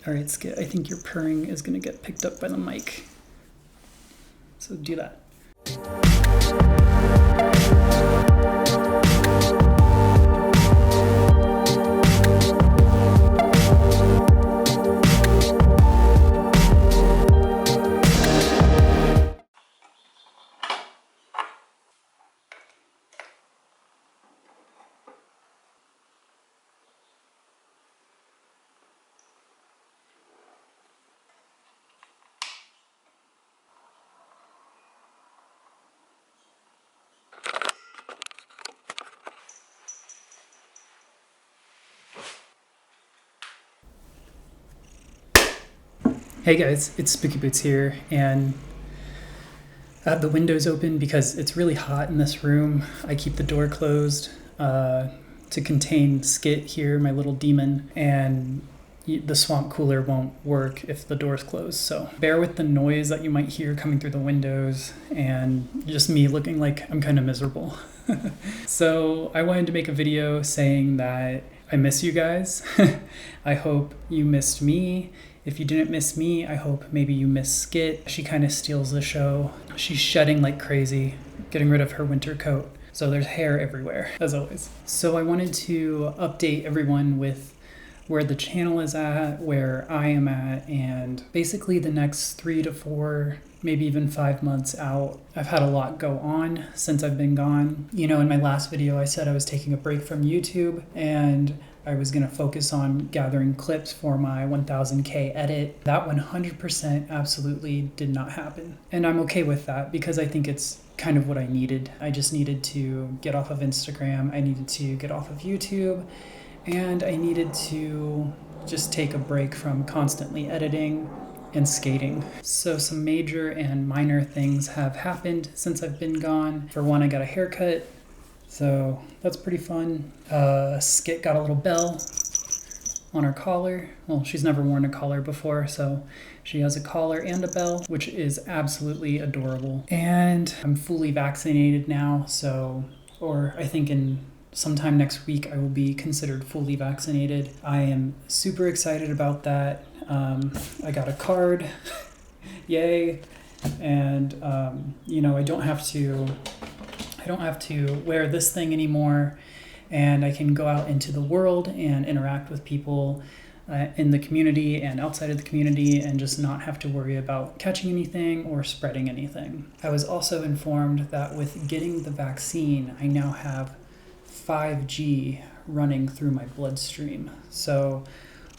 All right, Skit, I think your purring is gonna get picked up by the mic. So do that. Hey guys, it's Spooky Boots here, and I have the windows open because it's really hot in this room. I keep the door closed to contain Skit here, my little demon, and the swamp cooler won't work if the door's closed. So bear with the noise that you might hear coming through the windows and just me looking like I'm kind of miserable. So I wanted to make a video saying that I miss you guys. I hope you missed me. If you didn't miss me, I hope maybe you missed Skit. She kind of steals the show. She's shedding like crazy, getting rid of her winter coat. So there's hair everywhere, as always. So I wanted to update everyone with where the channel is at, where I am at, and basically the next 3 to 4, maybe even 5 months out. I've had a lot go on since I've been gone. You know, in my last video, I said I was taking a break from YouTube and I was going to focus on gathering clips for my 1000K edit. That 100% absolutely did not happen. And I'm okay with that because I think it's kind of what I needed. I just needed to get off of Instagram. I needed to get off of YouTube. And I needed to just take a break from constantly editing and skating. So some major and minor things have happened since I've been gone. For one, I got a haircut. So that's pretty fun. Skit got a little bell on her collar. Well, she's never worn a collar before, so she has a collar and a bell, which is absolutely adorable. And I'm fully vaccinated now, or I think in sometime next week I will be considered fully vaccinated. I am super excited about that. I got a card, yay. And, I don't have to wear this thing anymore, and I can go out into the world and interact with people in the community and outside of the community and just not have to worry about catching anything or spreading anything. I was also informed that with getting the vaccine, I now have 5G running through my bloodstream. So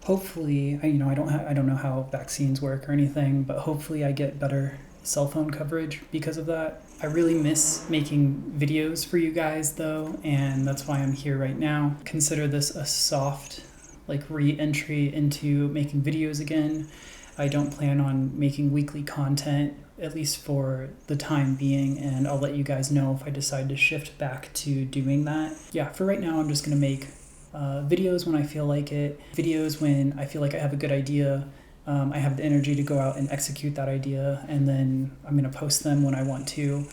hopefully, I don't know how vaccines work or anything, but hopefully I get better cell phone coverage because of that. I really miss making videos for you guys though, and that's why I'm here right now. Consider this a soft re-entry into making videos again. I don't plan on making weekly content, at least for the time being, and I'll let you guys know if I decide to shift back to doing that. Yeah, for right now I'm just gonna make videos when I feel like it, videos when I feel like I have a good idea. I have the energy to go out and execute that idea, and then I'm going to post them when I want to.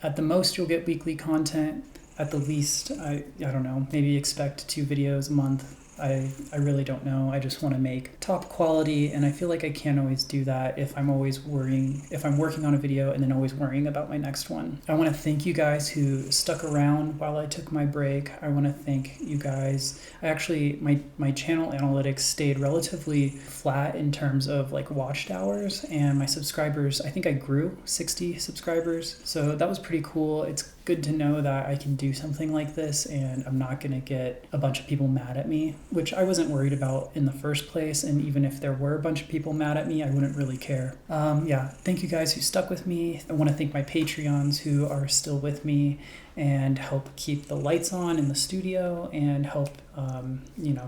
At the most, you'll get weekly content. At the least, I don't know, maybe expect 2 videos a month. I really don't know. I just want to make top quality, and I feel like I can't always do that if I'm working on a video and then always worrying about my next one. I want to thank you guys who stuck around while I took my break. I want to thank you guys. My channel analytics stayed relatively flat in terms of watched hours, and my subscribers, I think I grew 60 subscribers. So that was pretty cool. It's good to know that I can do something like this and I'm not going to get a bunch of people mad at me, which I wasn't worried about in the first place. And even if there were a bunch of people mad at me, I wouldn't really care. Thank you guys who stuck with me. I want to thank my Patreons who are still with me and help keep the lights on in the studio and help,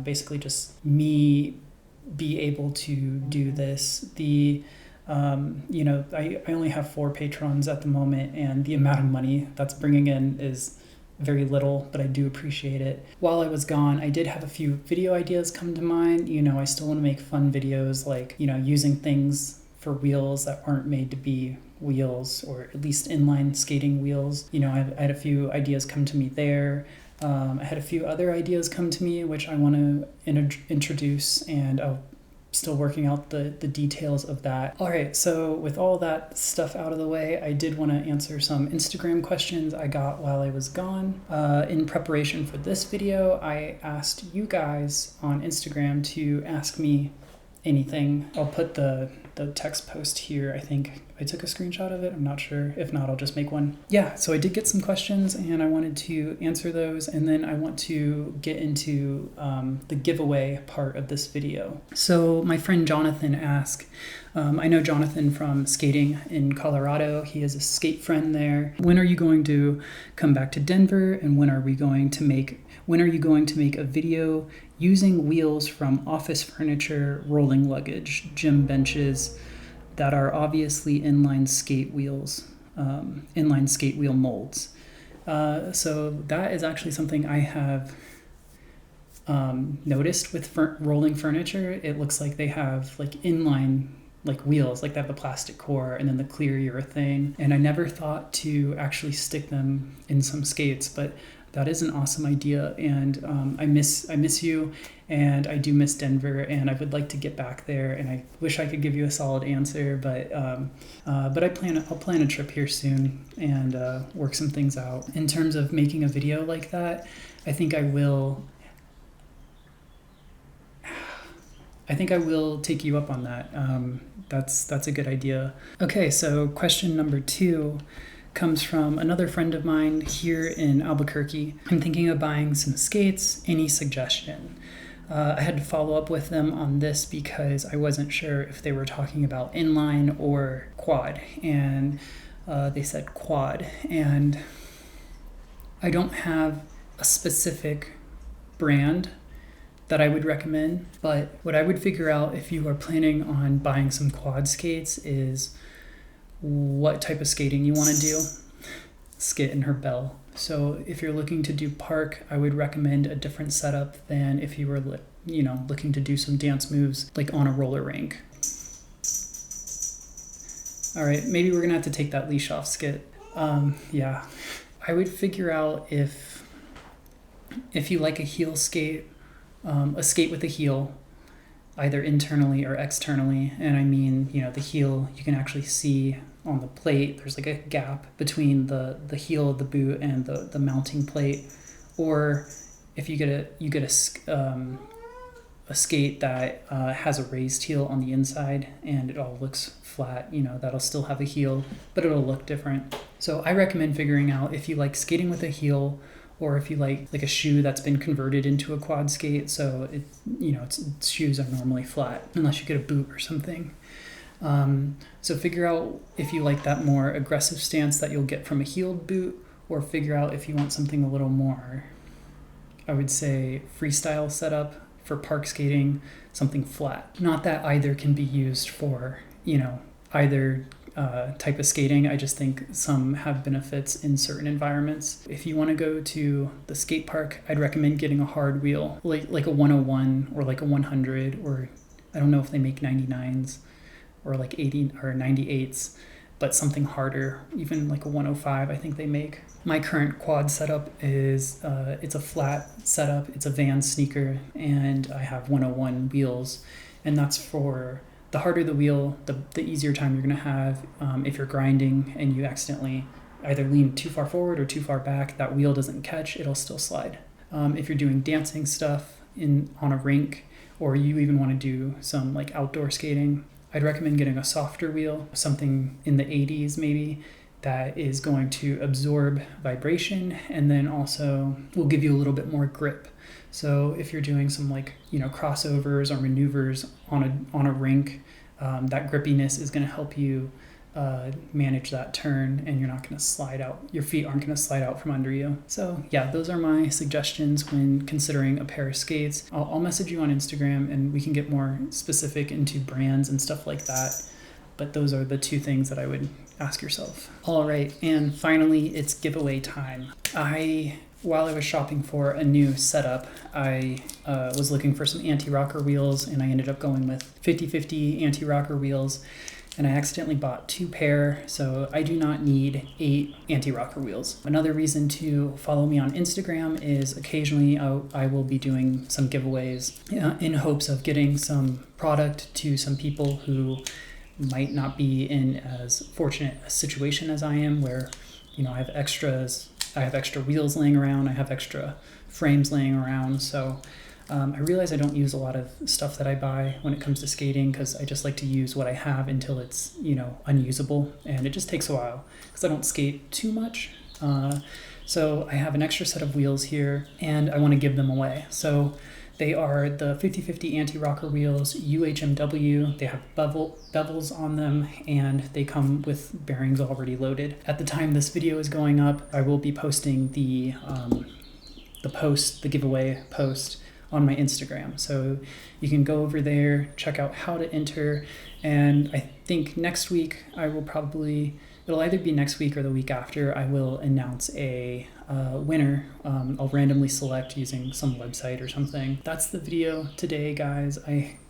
basically just me be able to do this. I only have 4 patrons at the moment, and the amount of money that's bringing in is very little, but I do appreciate it. While I was gone, I did have a few video ideas come to mind. I still want to make fun videos using things for wheels that aren't made to be wheels, or at least inline skating wheels. I had a few ideas come to me there. I had a few other ideas come to me which I want to introduce, and I'll still working out the details of that. All right, so with all that stuff out of the way, I did want to answer some Instagram questions I got while I was gone. In preparation for this video, I asked you guys on Instagram to ask me anything. I'll put the text post here. I think I took a screenshot of it. I'm not sure. If not, I'll just make one. Yeah, so I did get some questions and I wanted to answer those, and then I want to get into the giveaway part of this video. So my friend Jonathan asked, I know Jonathan from skating in Colorado. He has a skate friend there. When are you going to come back to Denver, and when are you going to make a video using wheels from office furniture, rolling luggage, gym benches that are obviously inline skate wheels, inline skate wheel molds? So that is actually something I have noticed with rolling furniture. It looks like they have like inline like wheels, like they have the plastic core and then the clear urethane. And I never thought to actually stick them in some skates, but that is an awesome idea. And I miss you, and I do miss Denver, and I would like to get back there. And I wish I could give you a solid answer, but I'll plan a trip here soon and work some things out. In terms of making a video like that, I think I will take you up on that. That's a good idea. Okay, so question number 2 comes from another friend of mine here in Albuquerque. I'm thinking of buying some skates. Any suggestion? I had to follow up with them on this because I wasn't sure if they were talking about inline or quad, and they said quad. And I don't have a specific brand that I would recommend, but what I would figure out if you are planning on buying some quad skates is what type of skating you want to do. Skit in her bell. So if you're looking to do park, I would recommend a different setup than if you were looking to do some dance moves like on a roller rink. All right, maybe we're gonna have to take that leash off, Skit. Yeah, I would figure out if you like a heel skate, a skate with a heel, either internally or externally. And I mean, the heel, you can actually see on the plate, there's like a gap between the heel of the boot and the mounting plate. Or if you get a skate that has a raised heel on the inside and it all looks flat, that'll still have a heel, but it'll look different. So I recommend figuring out if you like skating with a heel, or if you like a shoe that's been converted into a quad skate, so its shoes are normally flat unless you get a boot or something. So figure out if you like that more aggressive stance that you'll get from a heeled boot, or figure out if you want something a little more, I would say, freestyle setup for park skating, something flat. Not that either can be used for, either type of skating. I just think some have benefits in certain environments. If you want to go to the skate park, I'd recommend getting a hard wheel, like a 101 or like a 100, or I don't know if they make 99s or like 80 or 98s, but something harder, even like a 105 I think they make. My current quad setup is it's a flat setup. It's a Vans sneaker, and I have 101 wheels, and that's for the harder the wheel, the easier time you're going to have. If you're grinding and you accidentally either lean too far forward or too far back, that wheel doesn't catch, it'll still slide. If you're doing dancing stuff on a rink, or you even want to do some like outdoor skating, I'd recommend getting a softer wheel, something in the 80s maybe, that is going to absorb vibration and then also will give you a little bit more grip. So if you're doing some crossovers or maneuvers on a rink, that grippiness is going to help you manage that turn, and you're not going to slide out. Your feet aren't going to slide out from under you. So yeah, those are my suggestions when considering a pair of skates. I'll message you on Instagram and we can get more specific into brands and stuff like that. But those are the 2 things that I would ask yourself. All right, and finally, it's giveaway time. While I was shopping for a new setup, I was looking for some anti-rocker wheels, and I ended up going with 50/50 anti-rocker wheels. and I accidentally bought 2 pair, so I do not need 8 anti-rocker wheels. Another reason to follow me on Instagram is occasionally I will be doing some giveaways in hopes of getting some product to some people who might not be in as fortunate a situation as I am, where I have extra wheels laying around, I have extra frames laying around, so I realize I don't use a lot of stuff that I buy when it comes to skating, because I just like to use what I have until it's unusable, and it just takes a while because I don't skate too much. So I have an extra set of wheels here, and I want to give them away. So they are the 50/50 anti-rocker wheels, UHMW. They have bevels on them, and they come with bearings already loaded. At the time this video is going up, I will be posting the giveaway post on my Instagram. So you can go over there, check out how to enter, and I think next week it'll either be next week or the week after, I will announce a winner. I'll randomly select using some website or something. That's the video today, guys.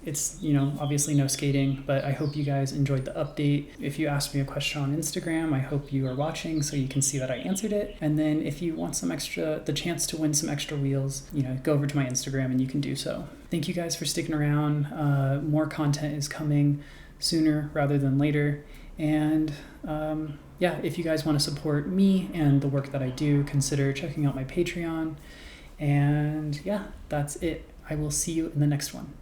It's obviously no skating, but I hope you guys enjoyed the update. If you asked me a question on Instagram, I hope you are watching so you can see that I answered it. And then if you want the chance to win some extra wheels, go over to my Instagram and you can do so. Thank you guys for sticking around. More content is coming sooner rather than later. And if you guys want to support me and the work that I do, consider checking out my Patreon. And that's it. I will see you in the next one.